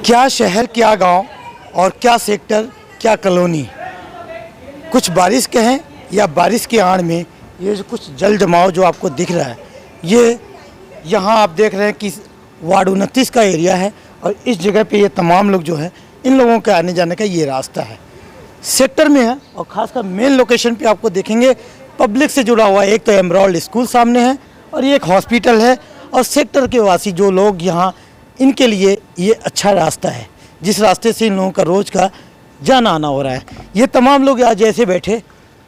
क्या शहर, क्या गांव और क्या सेक्टर, क्या कॉलोनी, कुछ बारिश के हैं या बारिश के आड़ में ये जो कुछ जल जमाव जो आपको दिख रहा है, ये यहाँ आप देख रहे हैं कि वार्ड 29 का एरिया है और इस जगह पे ये तमाम लोग जो है, इन लोगों के आने जाने का ये रास्ता है, सेक्टर में है। और ख़ासकर मेन लोकेशन पे आपको देखेंगे पब्लिक से जुड़ा हुआ एक तो एमराल्ड स्कूल सामने है और ये एक हॉस्पिटल है। और सेक्टर के वासी जो लोग यहाँ, इनके लिए ये अच्छा रास्ता है, जिस रास्ते से इन लोगों का रोज़ का जाना आना हो रहा है। ये तमाम लोग आज जैसे बैठे,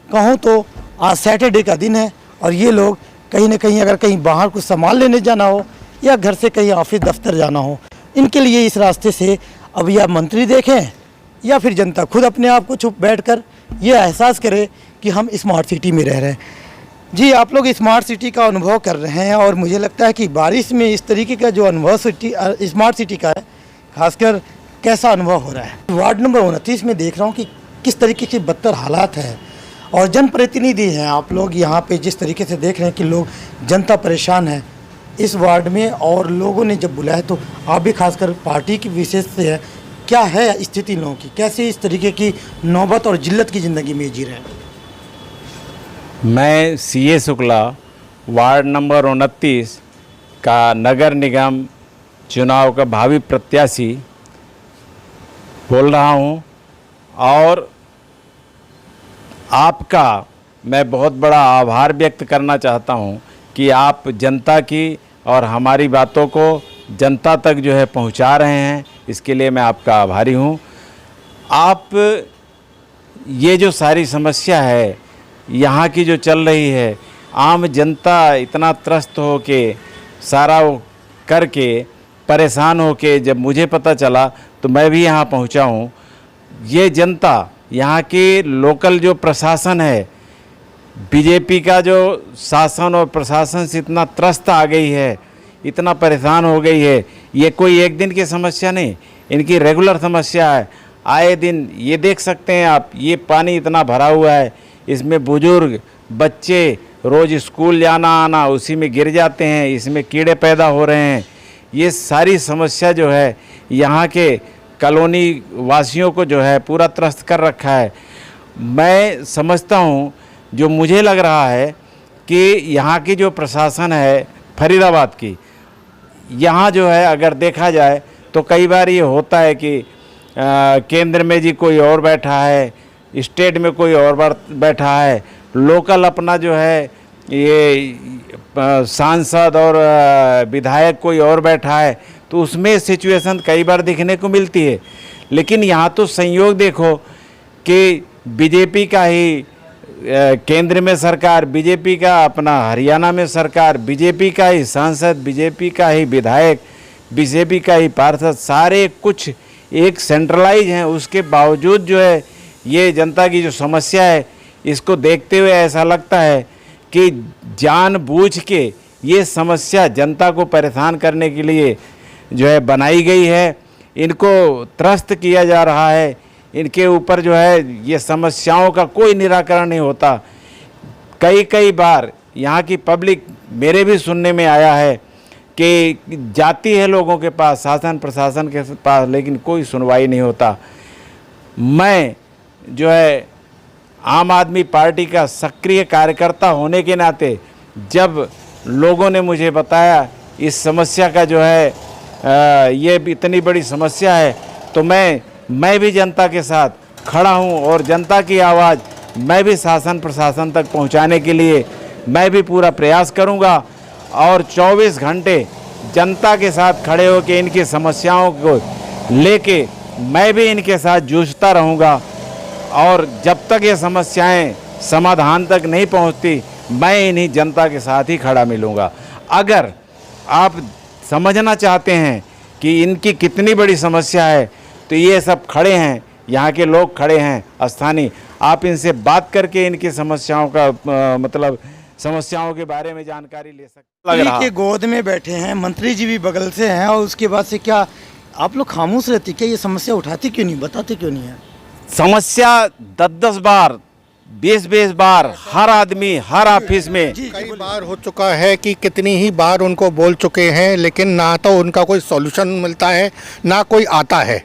कहूँ तो आज सैटरडे का दिन है और ये लोग कहीं ना कहीं अगर कहीं बाहर कुछ सामान लेने जाना हो या घर से कहीं ऑफिस दफ्तर जाना हो, इनके लिए इस रास्ते से अब या मंत्री देखें या फिर जनता खुद अपने आप को चुप बैठकर ये एहसास करे कि हम स्मार्ट सिटी में रह रहे हैं। जी, आप लोग स्मार्ट सिटी का अनुभव कर रहे हैं और मुझे लगता है कि बारिश में इस तरीके का जो अनुभव स्मार्ट सिटी का है, खासकर कैसा अनुभव हो रहा है। वार्ड नंबर 29 में देख रहा हूँ कि किस तरीके के बदतर हालात हैं और जनप्रतिनिधि हैं आप लोग यहाँ पे, जिस तरीके से देख रहे हैं कि लोग, जनता परेशान है इस वार्ड में। और लोगों ने जब बुलाया तो आप भी खासकर पार्टी की विशेष से है, क्या है स्थिति लोगों की, कैसे इस तरीके की नौबत और जिल्लत की ज़िंदगी में जी रहे हैं। मैं सीए शुक्ला वार्ड नंबर 29 का नगर निगम चुनाव का भावी प्रत्याशी बोल रहा हूं और आपका मैं बहुत बड़ा आभार व्यक्त करना चाहता हूं कि आप जनता की और हमारी बातों को जनता तक जो है पहुंचा रहे हैं, इसके लिए मैं आपका आभारी हूं। आप ये जो सारी समस्या है यहाँ की जो चल रही है, आम जनता इतना त्रस्त हो के सारा वो करके परेशान हो के जब मुझे पता चला तो मैं भी यहाँ पहुँचा हूँ। ये जनता, यहाँ की लोकल जो प्रशासन है, बीजेपी का जो शासन और प्रशासन से इतना त्रस्त आ गई है, इतना परेशान हो गई है। ये कोई एक दिन की समस्या नहीं, इनकी रेगुलर समस्या है। आए दिन ये देख सकते हैं आप, ये पानी इतना भरा हुआ है, इसमें बुजुर्ग बच्चे रोज़ स्कूल जाना आना उसी में गिर जाते हैं, इसमें कीड़े पैदा हो रहे हैं। ये सारी समस्या जो है यहाँ के कॉलोनी वासियों को जो है पूरा त्रस्त कर रखा है। मैं समझता हूँ, जो मुझे लग रहा है कि यहाँ की जो प्रशासन है फरीदाबाद की, यहाँ जो है अगर देखा जाए तो कई बार ये होता है कि केंद्र में जी कोई और बैठा है, स्टेट में कोई और बैठा है, लोकल अपना जो है ये सांसद और विधायक कोई और बैठा है, तो उसमें सिचुएशन कई बार देखने को मिलती है। लेकिन यहाँ तो संयोग देखो कि बीजेपी का ही केंद्र में सरकार, बीजेपी का अपना हरियाणा में सरकार, बीजेपी का ही सांसद, बीजेपी का ही विधायक, बीजेपी का ही पार्षद, सारे कुछ एक सेंट्रलाइज हैं। उसके बावजूद जो है ये जनता की जो समस्या है, इसको देखते हुए ऐसा लगता है कि जानबूझ के ये समस्या जनता को परेशान करने के लिए जो है बनाई गई है। इनको त्रस्त किया जा रहा है, इनके ऊपर जो है ये समस्याओं का कोई निराकरण नहीं होता। कई बार यहाँ की पब्लिक, मेरे भी सुनने में आया है कि जाती है लोगों के पास, शासन प्रशासन के पास, लेकिन कोई सुनवाई नहीं होता। मैं जो है आम आदमी पार्टी का सक्रिय कार्यकर्ता होने के नाते जब लोगों ने मुझे बताया इस समस्या का जो है ये इतनी बड़ी समस्या है, तो मैं भी जनता के साथ खड़ा हूं और जनता की आवाज़ मैं भी शासन प्रशासन तक पहुंचाने के लिए मैं भी पूरा प्रयास करूंगा और 24 घंटे जनता के साथ खड़े होकर इनकी समस्याओं को लेके मैं भी इनके साथ जूझता रहूंगा। और जब तक ये समस्याएं समाधान तक नहीं पहुंचती, मैं इन्हीं जनता के साथ ही खड़ा मिलूंगा। अगर आप समझना चाहते हैं कि इनकी कितनी बड़ी समस्या है, तो ये सब खड़े हैं, यहाँ के लोग खड़े हैं स्थानीय, आप इनसे बात करके इनकी समस्याओं का मतलब समस्याओं के बारे में जानकारी ले सकते। लग रहा के गोद में बैठे हैं, मंत्री जी भी बगल से हैं और उसके बाद से क्या आप लोग खामोश रहते, क्या ये समस्या उठाते क्यों नहीं, बताते क्यों नहीं है? समस्या 10-10 बार 20-20 बार हर आदमी हर ऑफिस में कई बार हो चुका है कि कितनी ही बार उनको बोल चुके हैं, लेकिन ना तो उनका कोई सॉल्यूशन मिलता है ना कोई आता है,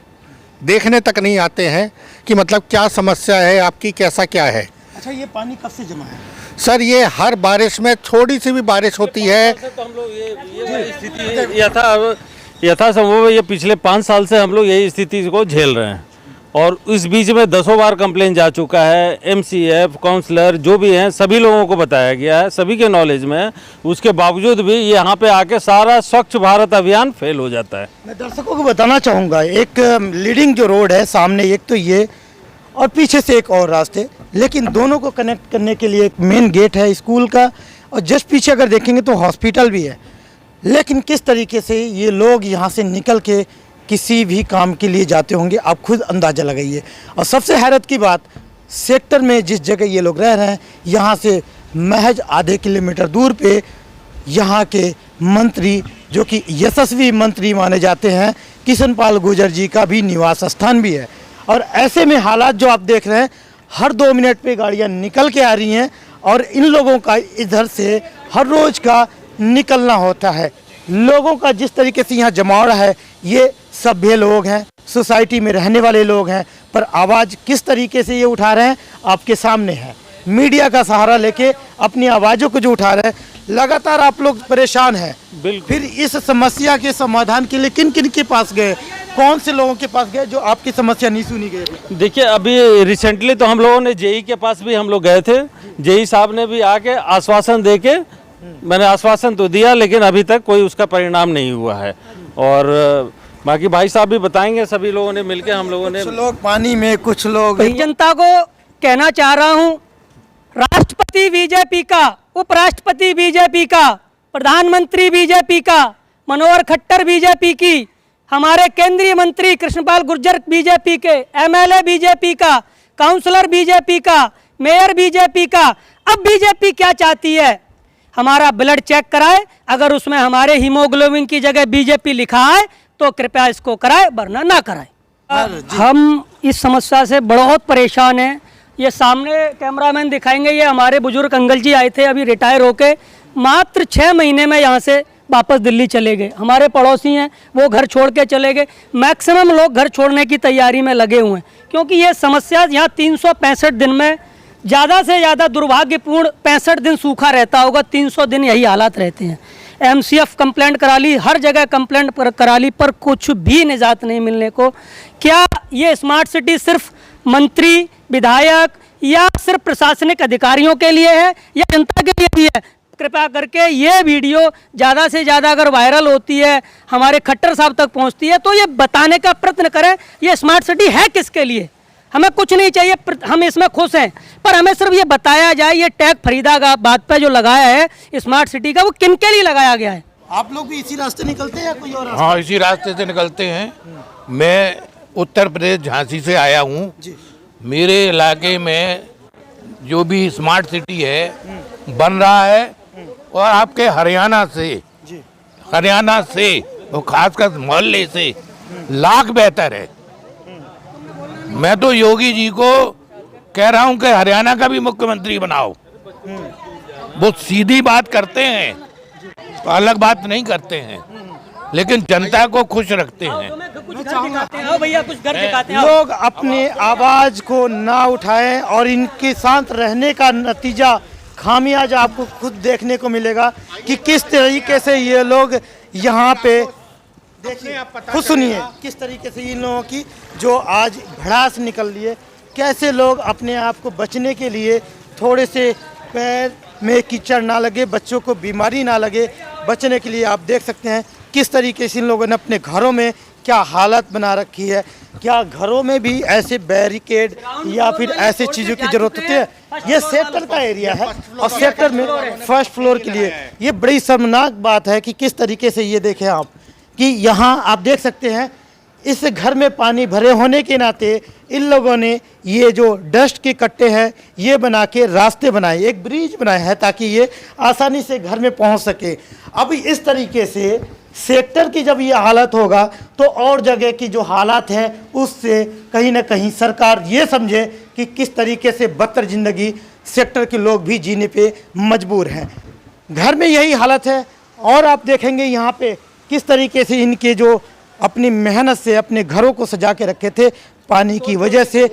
देखने तक नहीं आते हैं कि मतलब क्या समस्या है आपकी, कैसा क्या है। अच्छा, ये पानी कब से जमा है? सर ये हर बारिश में थोड़ी सी भी बारिश होती है तो हम लोग ये स्थिति यथासंभव ये पिछले 5 साल से हम लोग यही स्थिति को झेल रहे हैं और इस बीच में 10 बार कंप्लेन जा चुका है। MCF काउंसलर जो भी हैं सभी लोगों को बताया गया है, सभी के नॉलेज में है। उसके बावजूद भी यहाँ पे आके सारा स्वच्छ भारत अभियान फेल हो जाता है। मैं दर्शकों को बताना चाहूँगा, एक लीडिंग जो रोड है सामने, एक तो ये और पीछे से एक और रास्ते, लेकिन दोनों को कनेक्ट करने के लिए एक मेन गेट है स्कूल का, और जस्ट पीछे अगर देखेंगे तो हॉस्पिटल भी है। लेकिन किस तरीके से ये लोग यहाँ से निकल के किसी भी काम के लिए जाते होंगे, आप खुद अंदाज़ा लगाइए। और सबसे हैरत की बात, सेक्टर में जिस जगह ये लोग रह रहे हैं, यहाँ से महज आधे किलोमीटर दूर पे यहाँ के मंत्री, जो कि यशस्वी मंत्री माने जाते हैं, किशन पाल गुर्जर जी का भी निवास स्थान भी है। और ऐसे में हालात जो आप देख रहे हैं, हर 2 मिनट पे गाड़ियाँ निकल के आ रही हैं और इन लोगों का इधर से हर रोज़ का निकलना होता है। लोगों का जिस तरीके से यहाँ जमावड़ा है, ये सभ्य लोग हैं, सोसाइटी में रहने वाले लोग हैं, पर आवाज़ किस तरीके से ये उठा रहे हैं आपके सामने है। मीडिया का सहारा लेके अपनी आवाज़ों को जो उठा रहे हैं, लगातार आप लोग परेशान हैं। बिल्कुल। फिर इस समस्या के समाधान के लिए किन किन के पास गए, कौन से लोगों के पास गए जो आपकी समस्या नहीं सुनी गई? देखिए अभी रिसेंटली तो हम लोगों ने जेई के पास भी हम लोग गए थे। जेई साहब ने भी आके आश्वासन दे के, मैंने आश्वासन तो दिया लेकिन अभी तक कोई उसका परिणाम नहीं हुआ है। और बाकी भाई साहब भी बताएंगे, सभी लोगों ने मिलके हम लोगों ने, कुछ लोग पानी में, कुछ लोग जनता को कहना चाह रहा हूं, राष्ट्रपति बीजेपी का, उपराष्ट्रपति बीजेपी का, प्रधानमंत्री बीजेपी का, मनोहर खट्टर बीजेपी की, हमारे केंद्रीय मंत्री कृष्णपाल गुर्जर बीजेपी के, MLA बीजेपी का, काउंसलर बीजेपी का, मेयर बीजेपी का। अब बीजेपी क्या चाहती है, हमारा ब्लड चेक कराए, अगर उसमें हमारे हीमोग्लोबिन की जगह बीजेपी लिखा है तो कृपया इसको कराए, वरना ना कराए। हम इस समस्या से बहुत परेशान हैं। ये सामने कैमरामैन दिखाएंगे, ये हमारे बुजुर्ग अंकल जी आए थे अभी रिटायर होके, मात्र 6 महीने में यहाँ से वापस दिल्ली चले गए। हमारे पड़ोसी हैं, वो घर छोड़ के चले गए। मैक्सिमम लोग घर छोड़ने की तैयारी में लगे हुए हैं, क्योंकि ये समस्या यहाँ 365 दिन में ज़्यादा से ज़्यादा दुर्भाग्यपूर्ण 65 दिन सूखा रहता होगा, 300 दिन यही हालात रहते हैं। MCF कंप्लेंट करा ली, हर जगह कंप्लेंट करा ली, पर कुछ भी निजात नहीं मिलने को। क्या ये स्मार्ट सिटी सिर्फ मंत्री, विधायक या सिर्फ प्रशासनिक अधिकारियों के लिए है या जनता के लिए भी है? कृपया करके ये वीडियो ज़्यादा से ज़्यादा अगर वायरल होती है, हमारे खट्टर साहब तक पहुंचती है, तो ये बताने का प्रयत्न करें ये स्मार्ट सिटी है किसके लिए। हमें कुछ नहीं चाहिए, हम इसमें खुश हैं, पर हमें सिर्फ ये बताया जाए ये टैग फरीदाबाद पे जो लगाया है स्मार्ट सिटी का, वो किन के लिए लगाया गया है। आप लोग भी इसी रास्ते निकलते हैं या कोई और रास्ता? हाँ, इसी रास्ते से निकलते हैं। मैं उत्तर प्रदेश झांसी से आया हूँ। मेरे इलाके में जो भी स्मार्ट सिटी है बन रहा है, और आपके हरियाणा से और खासकर मोहल्ले से लाख बेहतर है। मैं तो योगी जी को कह रहा हूँ कि हरियाणा का भी मुख्यमंत्री बनाओ। वो सीधी बात करते हैं, अलग बात नहीं करते हैं, लेकिन जनता को खुश रखते हैं। भैया कुछ घर दिखाते हैं। लोग अपनी आवाज को ना उठाएं और इनके साथ रहने का नतीजा, खामियाजा आपको खुद देखने को मिलेगा कि किस तरीके से ये लोग यहाँ पे, देखिए खुद सुनिए किस तरीके से इन लोगों की जो आज भड़ास निकल रही है, कैसे लोग अपने आप को बचने के लिए थोड़े से पैर में कीचड़ ना लगे, बच्चों को बीमारी ना लगे, बचने के लिए आप देख सकते हैं किस तरीके से इन लोगों ने अपने घरों में क्या हालत बना रखी है। क्या घरों में भी ऐसे बैरिकेड या फिर ऐसे चीज़ों की ज़रूरत होती है? ये सेक्टर का एरिया है और सेक्टर में फर्स्ट फ्लोर के लिए ये बड़ी शर्मनाक बात है कि किस तरीके से ये देखें आप कि यहाँ आप देख सकते हैं इस घर में पानी भरे होने के नाते इन लोगों ने ये जो डस्ट के कट्टे हैं ये बना के रास्ते बनाए, एक ब्रिज बनाए हैं ताकि ये आसानी से घर में पहुंच सके। अब इस तरीके से सेक्टर की जब ये हालत होगा तो और जगह की जो हालात हैं उससे कहीं ना कहीं सरकार ये समझे कि किस तरीके से बदतर ज़िंदगी सेक्टर के लोग भी जीने पे मजबूर हैं। घर में यही हालत है और आप देखेंगे यहाँ पे किस तरीके से इनके जो अपनी मेहनत से अपने घरों को सजा के रखे थे, पानी की वजह से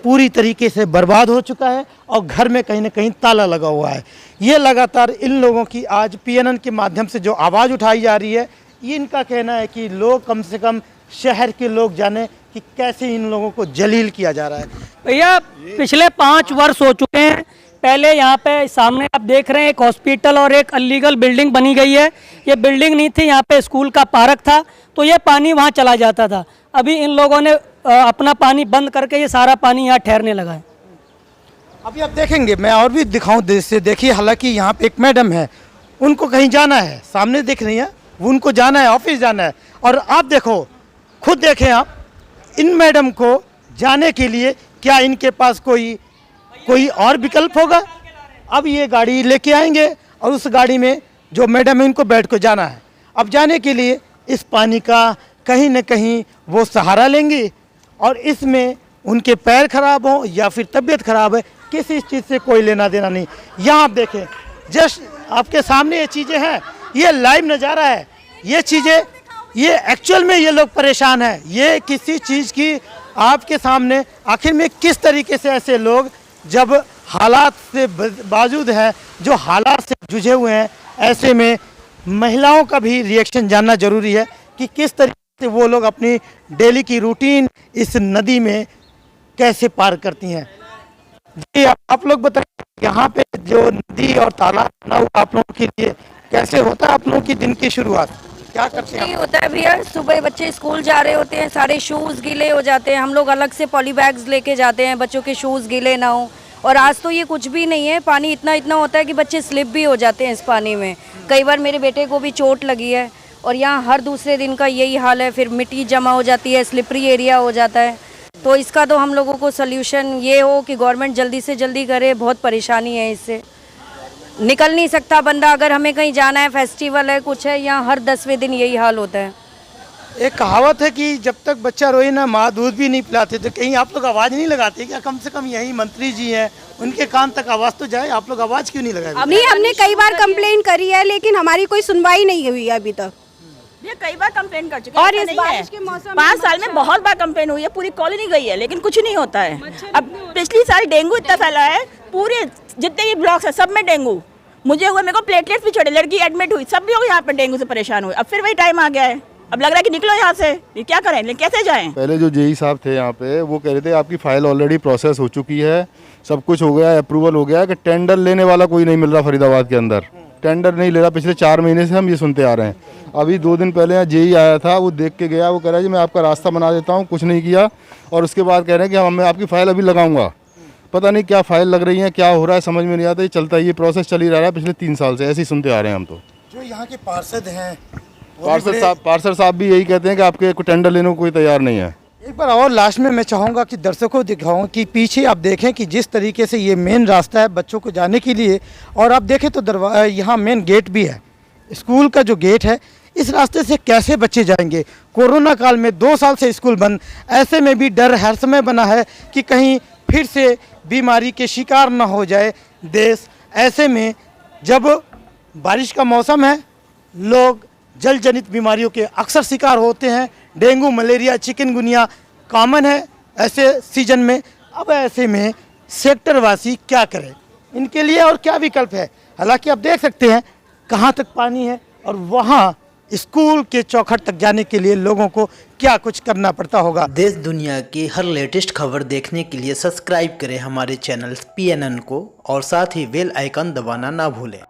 पूरी तरीके से बर्बाद हो चुका है और घर में कहीं ना कहीं ताला लगा हुआ है। ये लगातार इन लोगों की आज PNN के माध्यम से जो आवाज़ उठाई जा रही है, ये इनका कहना है कि लोग कम से कम शहर के लोग जाने कि कैसे इन लोगों को जलील किया जा रहा है। भैया पिछले 5 वर्ष हो चुके हैं। पहले यहाँ पे सामने आप देख रहे हैं एक हॉस्पिटल और एक अलीगल बिल्डिंग बनी गई है। ये बिल्डिंग नहीं थी, यहाँ पे स्कूल का पार्क था, तो ये पानी वहाँ चला जाता था। अभी इन लोगों ने अपना पानी बंद करके ये सारा पानी यहाँ ठहरने लगा है। अभी आप देखेंगे, मैं और भी दिखाऊं देश से, देखिए हालांकि यहाँ पे एक मैडम है, उनको कहीं जाना है, सामने देख रही है, वो उनको जाना है, ऑफिस जाना है। और आप देखो, खुद देखें आप, इन मैडम को जाने के लिए क्या इनके पास कोई और विकल्प होगा? अब ये गाड़ी लेके आएंगे और उस गाड़ी में जो मैडम है इनको बैठ कर जाना है। अब जाने के लिए इस पानी का कहीं न कहीं वो सहारा लेंगे और इसमें उनके पैर खराब हो या फिर तबीयत खराब है, किसी चीज़ से कोई लेना देना नहीं। यहाँ आप देखें, जस्ट आपके सामने ये चीज़ें हैं, ये लाइव नज़ारा है। ये चीज़ें, ये एक्चुअल में ये लोग परेशान हैं। ये किसी चीज़ की आपके सामने, आखिर में किस तरीके से ऐसे लोग जब हालात से बावजूद हैं, जो हालात से जूझे हुए हैं, ऐसे में महिलाओं का भी रिएक्शन जानना ज़रूरी है कि किस तरीके से वो लोग अपनी डेली की रूटीन इस नदी में कैसे पार करती हैं। जी आप लोग बताइए, यहाँ पे जो नदी और तालाब बना हुआ आप लोगों के लिए कैसे होता है? आप लोगों की दिन की शुरुआत क्या करते हैं? नहीं होता है भैया, सुबह बच्चे स्कूल जा रहे होते हैं, सारे शूज़ गीले हो जाते हैं। हम लोग अलग से पॉली बैग्स लेके जाते हैं, बच्चों के शूज़ गीले ना हो। और आज तो ये कुछ भी नहीं है, पानी इतना होता है कि बच्चे स्लिप भी हो जाते हैं इस पानी में। कई बार मेरे बेटे को भी चोट लगी है और यहाँ हर दूसरे दिन का यही हाल है। फिर मिट्टी जमा हो जाती है, स्लिपरी एरिया हो जाता है। तो इसका तो हम लोगों को सल्यूशन ये हो कि गवर्नमेंट जल्दी से जल्दी करे। बहुत परेशानी है, इससे निकल नहीं सकता बंदा। अगर हमें कहीं जाना है, फेस्टिवल है, कुछ है, यहाँ हर 10वें दिन यही हाल होता है। एक कहावत है कि जब तक बच्चा रोए ना माँ दूध भी नहीं पिलाते। तो कहीं आप लोग आवाज़ नहीं लगाते क्या? कम से कम यही मंत्री जी हैं, उनके कान तक आवाज़ तो जाए। आप लोग आवाज़ क्यों नहीं लगाए? अभी हमने कई बार कंप्लेन करी है, लेकिन हमारी कोई सुनवाई नहीं हुई है अभी तक। ये कई बार कंप्लेन कर चुके हैं। और इस बारिश के मौसम 5 साल में बहुत बार कंप्लेन हुई है, पूरी कॉलोनी गई है, लेकिन कुछ नहीं होता है। अब पिछली साल डेंगू इतना फैला है, पूरे जितने भी ब्लॉक्स है सब में डेंगू। मुझे हुआ, मेरे को प्लेटलेट्स भी चढ़े, लड़की एडमिट हुई, सब लोग यहाँ पर डेंगू से परेशान हुए। अब फिर वही टाइम आ गया है, अब लग रहा है कि निकलो यहाँ से। ये क्या करें, लेकिन कैसे जाएं? पहले जो जेई साहब थे यहाँ पे, वो कह रहे थे आपकी फाइल ऑलरेडी प्रोसेस हो चुकी है, सब कुछ हो गया है, अप्रूवल हो गया है, कि टेंडर लेने वाला कोई नहीं मिल रहा फरीदाबाद के अंदर। टेंडर नहीं ले रहा, पिछले 4 महीने से हम ये सुनते आ रहे हैं। अभी 2 दिन पहले यहाँ जेई आया था, वो देख के गया, वो कह रहा है जी मैं आपका रास्ता बना देता हूँ, कुछ नहीं किया। और उसके बाद कह रहे हैं कि मैं आपकी फ़ाइल अभी लगाऊंगा। पता नहीं क्या फ़ाइल लग रही है, क्या हो रहा है, समझ में नहीं आता। ये चलता है, ये प्रोसेस चल ही रहा है पिछले 3 साल से, ऐसे ही सुनते आ रहे हैं हम। तो जो यहाँ के पार्षद हैं, पार्षद साहब भी यही कहते हैं कि आपके टेंडर लेने को कोई तैयार नहीं है। एक बार और लास्ट में मैं चाहूँगा कि दर्शकों को दिखाऊँ कि पीछे आप देखें कि जिस तरीके से ये मेन रास्ता है बच्चों को जाने के लिए, और आप देखें तो यहाँ मेन गेट भी है, स्कूल का जो गेट है। इस रास्ते से कैसे बच्चे जाएंगे? कोरोना काल में 2 साल से स्कूल बंद, ऐसे में भी डर हर समय बना है कि कहीं फिर से बीमारी के शिकार ना हो जाए देश। ऐसे में जब बारिश का मौसम है, लोग जल जनित बीमारियों के अक्सर शिकार होते हैं। डेंगू, मलेरिया, चिकनगुनिया कॉमन है ऐसे सीजन में। अब ऐसे में सेक्टर वासी क्या करें, इनके लिए और क्या विकल्प है? हालांकि आप देख सकते हैं कहाँ तक पानी है और वहाँ स्कूल के चौखट तक जाने के लिए लोगों को क्या कुछ करना पड़ता होगा। देश दुनिया की हर लेटेस्ट खबर देखने के लिए सब्सक्राइब करें हमारे चैनल PNN को और साथ ही बेल आइकन दबाना ना भूलें।